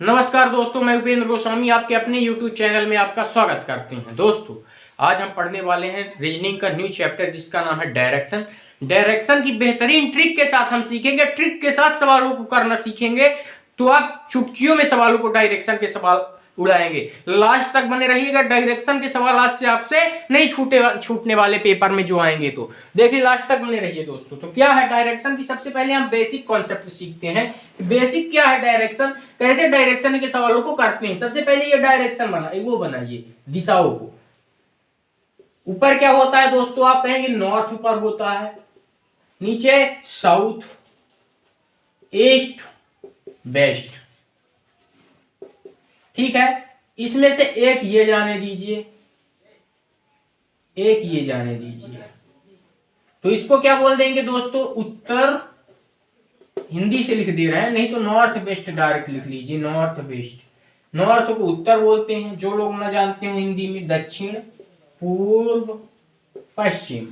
नमस्कार दोस्तों, मैं उपेंद्र गोस्वामी आपके अपने YouTube चैनल में आपका स्वागत करते हैं। दोस्तों, आज हम पढ़ने वाले हैं रीजनिंग का न्यू चैप्टर जिसका नाम है डायरेक्शन। डायरेक्शन की बेहतरीन ट्रिक के साथ हम सीखेंगे, ट्रिक के साथ सवालों को करना सीखेंगे, तो आप चुटकियों में सवालों को डायरेक्शन के सवाल उड़ाएंगे। लास्ट तक बने रहिएगा। डायरेक्शन के सवाल आज से आपसे नहीं छूटने वाले पेपर में जो आएंगे, तो देखिए लास्ट तक बने रहिए दोस्तों। तो क्या है डायरेक्शन की, सबसे पहले हम बेसिक कॉन्सेप्ट सीखते हैं। बेसिक क्या है डायरेक्शन, कैसे डायरेक्शन के सवालों को करते हैं। सबसे पहले ये डायरेक्शन बनाइए दिशाओं को। ऊपर क्या होता है दोस्तों, आप कहेंगे नॉर्थ ऊपर होता है, नीचे साउथ, ईस्ट, वेस्ट। ठीक है, इसमें से एक ये जाने दीजिए, एक ये जाने दीजिए, तो इसको क्या बोल देंगे दोस्तों, उत्तर। हिंदी से लिख दे रहे हैं, नहीं तो नॉर्थ वेस्ट डायरेक्ट लिख लीजिए, नॉर्थ वेस्ट। नॉर्थ को उत्तर बोलते हैं, जो लोग ना जानते हो हिंदी में, दक्षिण, पूर्व, पश्चिम।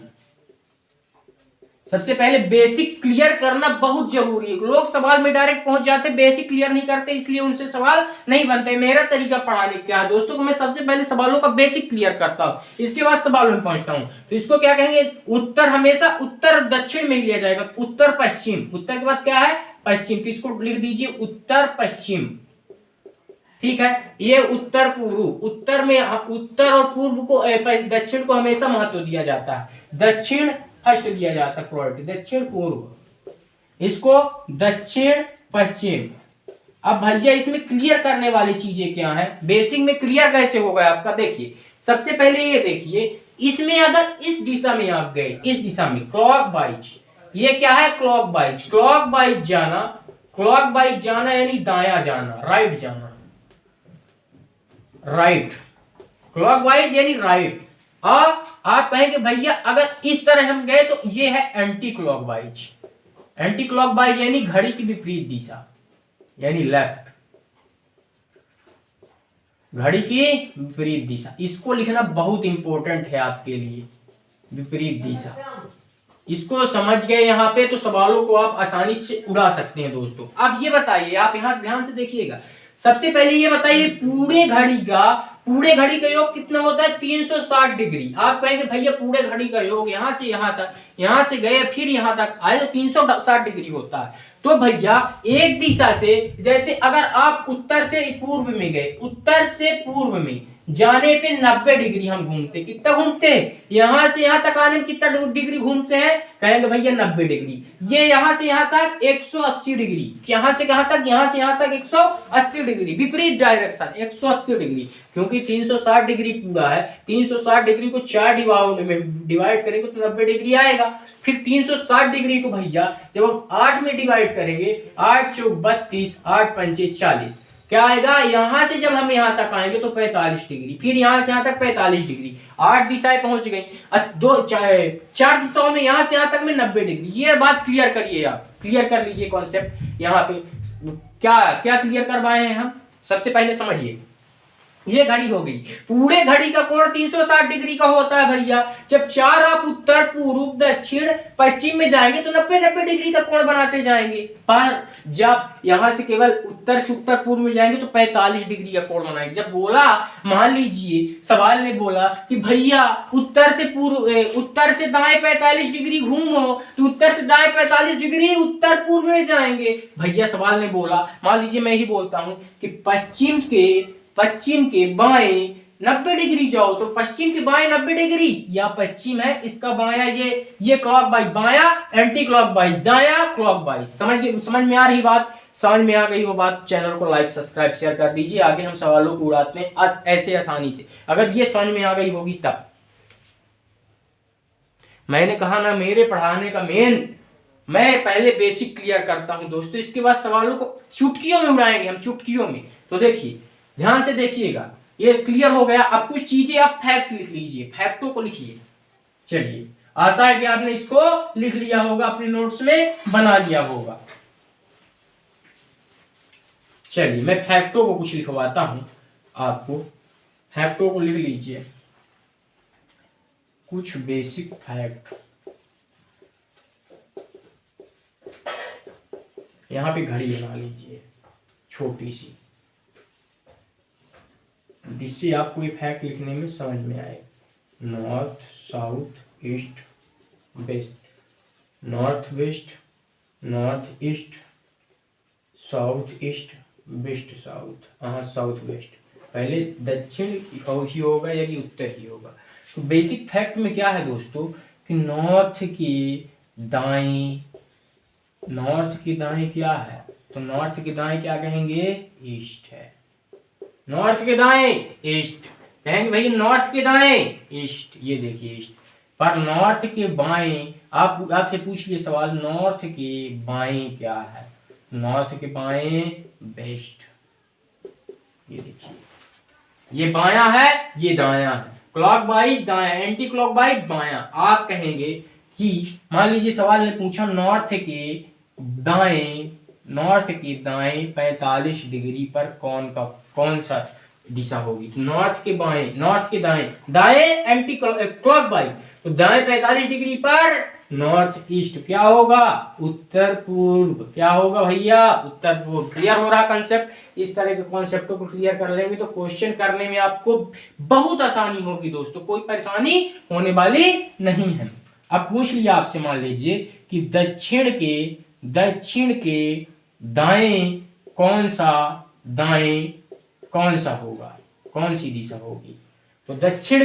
सबसे पहले बेसिक क्लियर करना बहुत जरूरी है। लोग सवाल में डायरेक्ट पहुंच जाते, बेसिक क्लियर नहीं करते, इसलिए उनसे सवाल नहीं बनते। मेरा तरीका पढ़ाने का है दोस्तों, मैं सबसे पहले सवालों का बेसिक क्लियर करता हूं, इसके बाद सवाल में पहुंचता हूं। तो इसको क्या कहेंगे, उत्तर हमेशा उत्तर दक्षिण में ही लिया जाएगा, उत्तर पश्चिम। उत्तर के बाद क्या है, पश्चिम। किसको लिख दीजिए, उत्तर पश्चिम। ठीक है, ये उत्तर पूर्व। उत्तर में उत्तर और पूर्व को दक्षिण को हमेशा महत्व दिया जाता है। दक्षिण फर्स्ट दिया जाता है प्रायोरिटी, दक्षिण पूर्व, इसको दक्षिण पश्चिम। अब भैया इसमें क्लियर करने वाली चीजें क्या है, बेसिक में क्लियर कैसे होगा आपका, देखिए सबसे पहले ये देखिए, इसमें अगर इस दिशा में आप गए, इस दिशा में क्लॉक वाइज, ये क्या है क्लॉक वाइज, क्लॉक वाइज जाना। क्लॉक वाइज जाना यानी दाया जाना, राइट जाना, राइट। क्लॉक वाइज यानी राइट। और आप कहेंगे भैया अगर इस तरह हम गए तो ये है एंटी क्लॉकवाइज। एंटी क्लॉकवाइज यानी घड़ी की विपरीत दिशा, यानी लेफ्ट, घड़ी की विपरीत दिशा। इसको लिखना बहुत इंपॉर्टेंट है आपके लिए, विपरीत दिशा। इसको समझ गए यहाँ पे, तो सवालों को आप आसानी से उड़ा सकते हैं दोस्तों। अब ये बताइए, आप यहां से ध्यान से देखिएगा। सबसे पहले ये बताइए, पूरे घड़ी का योग कितना होता है, 360 डिग्री। आप कहेंगे भैया पूरे घड़ी का योग यहां से यहां तक, यहां से गए फिर यहां तक आए तो 360 डिग्री होता है। तो भैया एक दिशा से, जैसे अगर आप उत्तर से पूर्व में गए, उत्तर से पूर्व में जाने पे 90 डिग्री हम घूमते, कितना घूमते हैं, यहां से यहां तक आने में कितना डिग्री घूमते हैं, कहेंगे भैया 90 डिग्री। ये यहां से यहां तक 180 डिग्री, यहां से कहां तक, यहां से यहां तक 180 डिग्री, विपरीत डायरेक्शन 180 डिग्री। क्योंकि 360 डिग्री पूरा है, 360 डिग्री को 4 डिवाइड करेंगे तो 90 डिग्री आएगा। फिर 360 डिग्री को भैया जब हम 8 में डिवाइड करेंगे, 8 चौक 32, 8 पंचे 40, क्या आएगा, यहां से जब हम यहां तक आएंगे तो 45 डिग्री, फिर यहां से यहां तक 45 डिग्री, 8 दिशाएं पहुंच गई। चार दिशाओं में यहां से यहां तक में 90 डिग्री। ये बात क्लियर करिए, आप क्लियर कर लीजिए कॉन्सेप्ट। यहाँ पे क्या क्या क्लियर करवाए हैं हम, सबसे पहले समझिए। ये घड़ी हो गई, पूरे घड़ी का कोण 360 डिग्री का होता है भैया। जब 4 आप उत्तर पूर्व दक्षिण पश्चिम में जाएंगे तो 90 डिग्री का कोण बनाते जाएंगे। पर जब यहां से केवल उत्तर से उत्तर पूर्व में जाएंगे तो 45 डिग्री का कोण बनाएंगे। जब बोला, मान लीजिए सवाल ने बोला कि भैया उत्तर से दाएं 45 डिग्री घूमो, तो उत्तर से दाएं 45 डिग्री उत्तर पूर्व में जाएंगे। भैया सवाल ने बोला, मान लीजिए मैं ही बोलता हूं कि पश्चिम के बाएं 90 डिग्री जाओ, तो पश्चिम के बाएं 90 डिग्री, या पश्चिम है इसका बाया, ये क्लॉकवाइज बाया, एंटी क्लॉकवाइज दाया, क्लॉकवाइज। समझ में आ रही बात, समझ में आ गई हो बात, चैनल को लाइक सब्सक्राइब शेयर कर दीजिए। आगे हम सवालों को उड़ाते हैं ऐसे आसानी से, अगर ये समझ में आ गई होगी तब। मैंने कहा ना, मेरे पढ़ाने का मेन, मैं पहले बेसिक क्लियर करता हूं दोस्तों, इसके बाद सवालों को चुटकियों में उड़ाएंगे हम, चुटकियों में। तो देखिए ध्यान से देखिएगा, ये क्लियर हो गया। अब कुछ चीजें आप फैक्ट लिख लीजिए, फैक्टों को लिखिए। चलिए, आशा है कि आपने इसको लिख लिया होगा, अपने नोट्स में बना लिया होगा। चलिए मैं फैक्टों को कुछ लिखवाता हूं आपको, फैक्टों को लिख लीजिए, कुछ बेसिक फैक्ट। यहां पे घड़ी बना लीजिए छोटी सी, जिससे आपको ये फैक्ट लिखने में समझ में आए। North south east west, north west, north east, south east, west south, south west. पहले दक्षिण ही होगा या कि उत्तर ही होगा। तो बेसिक फैक्ट में क्या है दोस्तों कि नॉर्थ के दाएं, नॉर्थ के दाएं क्या है, तो नॉर्थ के दाएं क्या कहेंगे, ईस्ट है। नॉर्थ के दाएं ईस्ट कहेंगे भाई, नॉर्थ के दाएं ईस्ट, ये देखिए ईस्ट। पर नॉर्थ के बाएं, आप आपसे पूछ लिए सवाल, नॉर्थ के बाएं क्या है, नॉर्थ के बाएं वेस्ट। ये देखिए, ये बायां है, ये दायां है, क्लॉकवाइज दायां, एंटी क्लॉकवाइज बायां। आप कहेंगे कि मान लीजिए सवाल ने पूछा नॉर्थ के दाएं, नॉर्थ के दाएं 45 डिग्री पर कौन सा दिशा होगी। तो नॉर्थ के बाएं, नॉर्थ के दाएं, दाएं एंटी क्लॉकवाइज, तो दाएं 45 डिग्री पर नॉर्थ ईस्ट क्या होगा, उत्तर पूर्व। क्या होगा भैया, उत्तर पूर्व। क्लियर हो रहा कंसेप्ट। इस तरह के कॉन्सेप्टों को क्लियर कर लेंगे तो क्वेश्चन करने में आपको बहुत आसानी होगी दोस्तों, कोई परेशानी होने वाली नहीं है। अब पूछ लिया आपसे, मान लीजिए कि दक्षिण के दाएं कौन सा होगा, कौन सी दिशा होगी। तो दक्षिण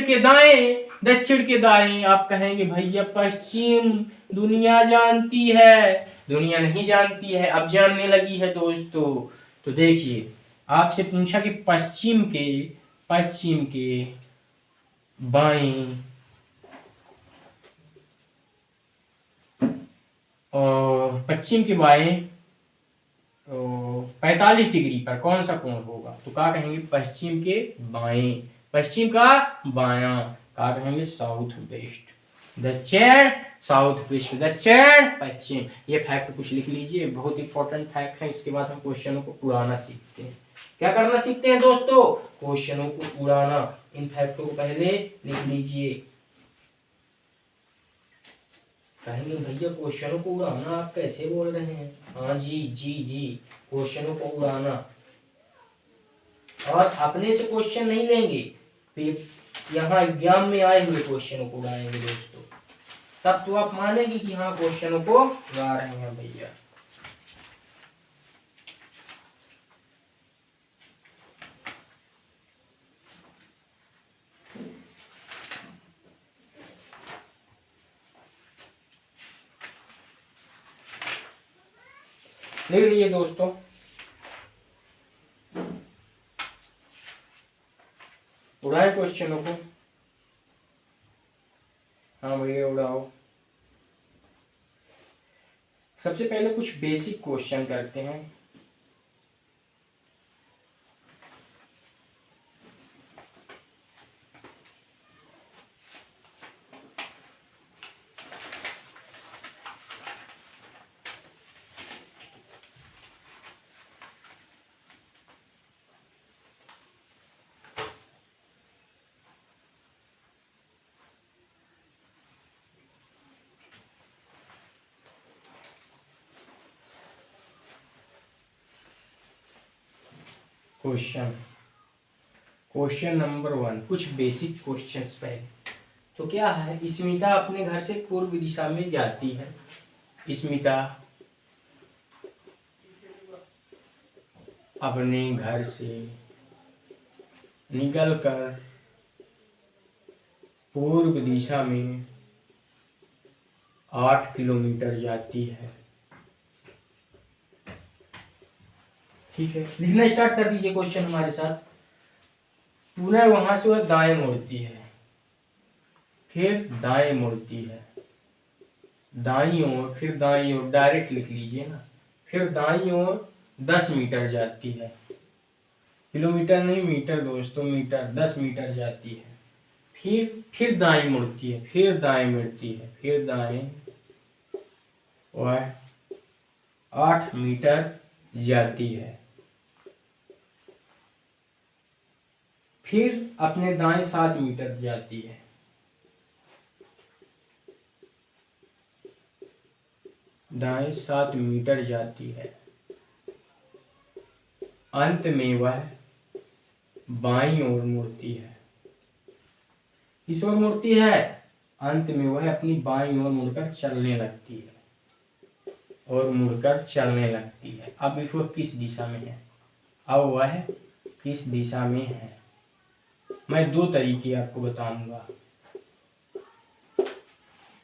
के दाएं आप कहेंगे भैया पश्चिम। दुनिया जानती है, दुनिया नहीं जानती है, अब जानने लगी है दोस्तों। तो देखिए, आपसे पूछा कि पश्चिम के बाएं और पश्चिम के बाएं 45 डिग्री पर कौन सा कोण होगा। तो क्या कहेंगे, पश्चिम के बाएं, पश्चिम का बायां, क्या कहेंगे, साउथ वेस्ट। दक्षिण साउथ वेस्ट, दक्षिण पश्चिम। ये फैक्ट कुछ लिख लीजिए, बहुत इंपॉर्टेंट फैक्ट है। इसके बाद हम क्वेश्चनों को उड़ाना सीखते हैं। क्या करना सीखते हैं दोस्तों, क्वेश्चनों को उड़ाना। इन फैक्टों को पहले लिख लीजिए। कहेंगे भैया क्वेश्चनों को उड़ाना आप कैसे बोल रहे हैं। हाँ जी जी जी, क्वेश्चनों को उड़ाना। और अपने से क्वेश्चन नहीं लेंगे, फिर यहाँ एग्जाम में आए हुए क्वेश्चनों को उड़ाएंगे दोस्तों, तब तो आप मानेंगे कि हाँ क्वेश्चनों को उड़ा रहे हैं भैया। लिख लीजिए दोस्तों, उड़ाए क्वेश्चनों को। हाँ भैया उड़ाओ। सबसे पहले कुछ बेसिक क्वेश्चन करते हैं। क्वेश्चन नंबर 1, कुछ बेसिक क्वेश्चंस पहले। तो क्या है, स्मिता अपने घर से पूर्व दिशा में जाती है। स्मिता अपने घर से निकलकर पूर्व दिशा में 8 किलोमीटर जाती है। ठीक है, लिखना स्टार्ट कर दीजिए क्वेश्चन हमारे साथ। पुनः वहां से वह दाएं मुड़ती है, फिर दाएं मुड़ती है, दाईं ओर, फिर दाईं ओर, डायरेक्ट लिख लीजिए ना। फिर दाईं ओर 10 मीटर जाती है, किलोमीटर नहीं मीटर दोस्तों, मीटर, 10 मीटर जाती है। फिर दाएं मुड़ती है, फिर दाएं मुड़ती है, फिर दाएं वह 8 मीटर जाती है। फिर अपने दाएं 7 मीटर जाती है। दाएं 7 मीटर जाती है। अंत में वह बाईं ओर मुड़ती है। किस ओर मुड़ती है? अंत में वह अपनी बाईं ओर मुड़कर चलने लगती है और मुड़कर चलने लगती है। अब देखो किस दिशा में है, अब वह किस दिशा में है। मैं दो तरीके आपको बताऊंगा,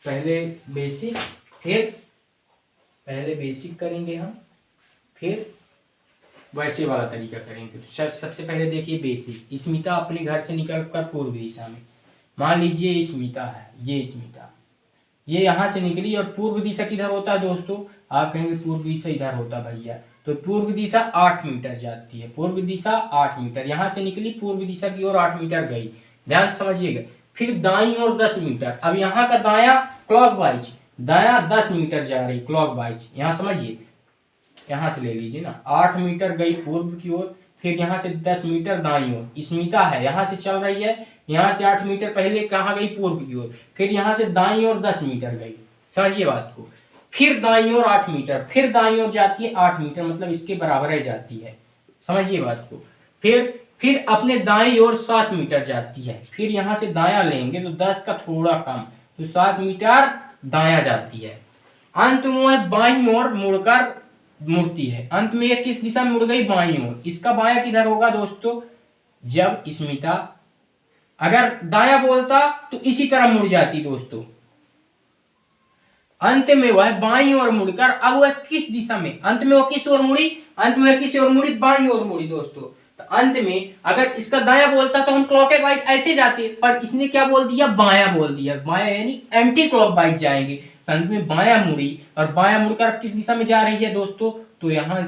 पहले बेसिक करेंगे हम, फिर वैसे वाला तरीका करेंगे। तो सबसे पहले देखिए बेसिक। स्मिता अपने घर से निकलकर पूर्व दिशा में, मान लीजिए स्मिता है, ये स्मिता, ये यहाँ से निकली और पूर्व दिशा किधर होता है दोस्तों? आप कहेंगे पूर्व दिशा इधर होता भैया, तो पूर्व दिशा 8 मीटर जाती है। पूर्व दिशा 8 मीटर, यहाँ से निकली पूर्व दिशा की ओर 8 मीटर गई, ध्यान से समझिएगा। फिर दाईं ओर 10 मीटर, अब यहाँ का दाया क्लॉकवाइज, दाया 10 मीटर जा रही क्लॉकवाइज, यहाँ समझिए, यहाँ से ले लीजिए ना, 8 मीटर गई पूर्व की ओर, फिर यहाँ से 10 मीटर दाईं ओर। स्मिता है, यहाँ से चल रही है, यहाँ से 8 मीटर पहले कहाँ गई? पूर्व की ओर, फिर यहाँ से दाईं ओर 10 मीटर गई, समझिए बात को। फिर दाईं ओर 8 मीटर, फिर दाईं ओर जाती है 8 मीटर, मतलब इसके बराबर है जाती है, समझिए बात को। फिर अपने दाईं ओर 7 मीटर जाती है, फिर यहाँ से दाया लेंगे तो 10 का थोड़ा कम, तो 7 मीटर दाया जाती है। अंत में बाईं ओर मुड़ती है। अंत में ये किस दिशा में मुड़ गई? बाईं ओर। इसका बाया किधर होगा दोस्तों? जब स्मिता अगर दाया बोलता तो इसी तरह मुड़ जाती दोस्तों। अंत में वह बाईं ओर मुड़कर, अब वह किस दिशा में, अंत में वह किस ओर मुड़ी? अंत में किस ओर मुड़ी? बाईं ओर मुड़ी दोस्तों। तो अंत में अगर इसका दाया बोलता तो हम क्लॉकवाइज ऐसे जाते, पर इसने क्या बोल दिया? बाया बोल दिया। बाया यानी एंटी क्लॉकवाइज जाएंगे। अंत में बाया मुड़ी, और बाया मुड़कर किस दिशा में जा रही है दोस्तों? तो यहाँ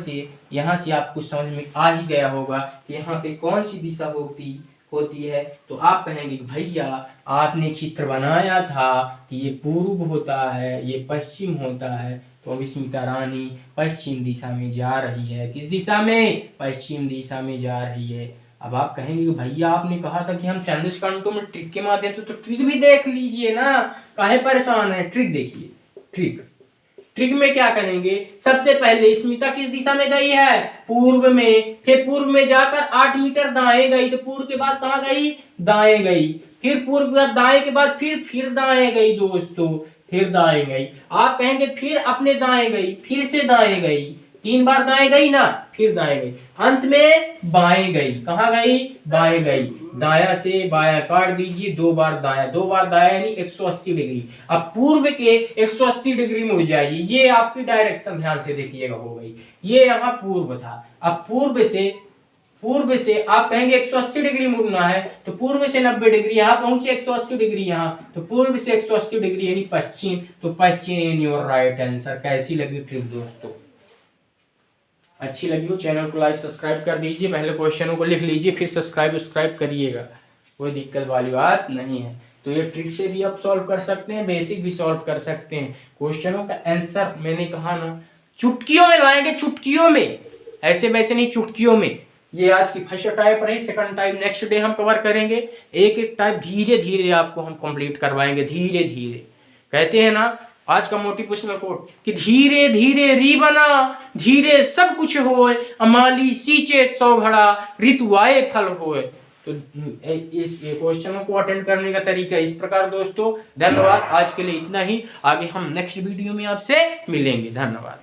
से आपको समझ में आ ही गया होगा कि यहाँ पे कौन सी दिशा होती है। तो आप कहेंगे भैया आपने चित्र बनाया था कि ये पूर्व होता है, ये पश्चिम होता है, तो अब स्मिता रानी पश्चिम दिशा में जा रही है। किस दिशा में? पश्चिम दिशा में जा रही है। अब आप कहेंगे कि भैया आपने कहा था कि हम चंद्र घंटों में ट्रिक के माध्यम से, तो ट्रिक भी देख लीजिए ना, काहे परेशान है? ट्रिक देखिए। ट्रिक में क्या करेंगे? सबसे पहले स्मिता किस दिशा में गई है? पूर्व में। फिर पूर्व में जाकर 8 मीटर दाएं गई, तो पूर्व के बाद कहाँ गई? दाएं गई। फिर पूर्व के बाद दाएं के बाद फिर दाएं गई दोस्तों, फिर दाएं गई। आप कहेंगे फिर अपने दाएं गई, फिर से दाएं गई, 3 बार दाएं गई ना, फिर दाएं गई, अंत में बाएं गई। कहाँ गई? बाएं गई। दाया से बाया काट दीजिए, 2 बार दाया, 2 बार दाया यानी 180 डिग्री। अब पूर्व के 180 डिग्री मुड़ जाइए, ये आपकी डायरेक्शन ध्यान से देखिएगा हो गई। ये यहाँ पूर्व था, अब पूर्व से आप कहेंगे 180 डिग्री मुड़ना है, तो पूर्व से 90 डिग्री, यहाँ पहुंचे 180 डिग्री यहाँ, तो पूर्व से 180 डिग्री यानी पश्चिम, तो पश्चिम इन योर राइट आंसर। कैसी लगी ट्रिक दोस्तों? अच्छी लगी हो चैनल को लाइक सब्सक्राइब कर दीजिए, पहले क्वेश्चनों को लिख लीजिए, फिर सब्सक्राइब करिएगा, कोई दिक्कत वाली बात नहीं है। तो ये ट्रिक से भी आप सॉल्व कर सकते हैं, बेसिक भी सॉल्व कर सकते हैं। क्वेश्चनों का आंसर मैंने कहा ना चुटकियों में लाएंगे, चुटकियों में, ऐसे वैसे नहीं, चुटकियों में। ये आज की फर्स्ट टाइप रही, सेकंड टाइप नेक्स्ट डे हम कवर करेंगे। एक टाइप धीरे धीरे आपको हम कंप्लीट करवाएंगे, धीरे धीरे। कहते हैं ना आज का मोटिवेशनल कोट कि धीरे धीरे री बना, धीरे सब कुछ होए, अमाली सींचे 100 घड़ा, ऋतु आए फल होए। तो इस क्वेश्चनों को अटेंड करने का तरीका इस प्रकार दोस्तों। धन्यवाद, आज के लिए इतना ही। आगे हम नेक्स्ट वीडियो में आपसे मिलेंगे। धन्यवाद।